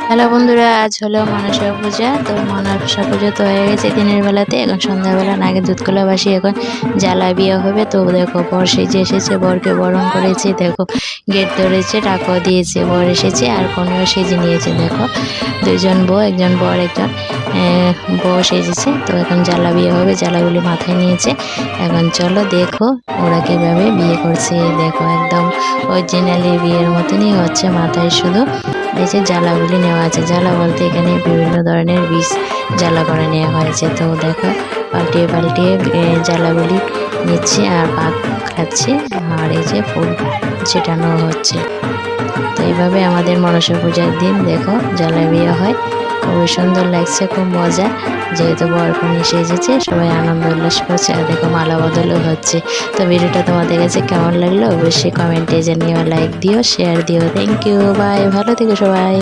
Hello বন্ধুরা, আজ হলো মনসা পূজা। তো মনসা পুজো তো হয়ে গেছে দিনের বেলাতে। এখন সন্ধ্যাবেলা নাগে দুধ কলা বাসি, এখন জ্বালা বিয়ে হবে। তো দেখো বর সেজে এসেছে, বরকে বরণ করেছে, দেখো গেট ধরেছে, টাকাও দিয়েছে, বর এসেছে আর কনেও সেজে নিয়েছে। দেখো দুইজন বউ, একজন বর, একজন বউ সেজেছে। তো এখন জ্বালা বিয়ে হবে, জ্বালাগুলি মাথায় নিয়েছে। এখন চলো দেখো ওরা কিভাবে বিয়ে করছে। দেখো একদম অরিজিনালি বিয়ের মতনই হচ্ছে, মাথায় শুধু এই যে জ্বালাগুলি নেওয়া আছে। জ্বালা বলতে এখানে বিভিন্ন ধরনের বীজ জ্বালা করে নেওয়া হয়েছে। তো দেখো পাল্টিয়ে পাল্টিয়ে জ্বালাগুলি নিচ্ছে আর পাক খাচ্ছে, আর এই যে ফুল ছিটানো হচ্ছে। তো এইভাবে আমাদের মনসা পূজার দিন দেখো জ্বালা বিয়ে হয়। খুবই সুন্দর লাগছে, খুব মজা। যেহেতু বরকনে সেজেছে, সবাই আনন্দ উল্লাস করছে আর দেখো মালা বদলও হচ্ছে। তো ভিডিওটা তোমাদের কাছে কেমন লাগলো অবশ্যই কমেন্টে জানিও, লাইক দিও, শেয়ার দিও। থ্যাংক ইউ, বাই, ভালো থেকো সবাই।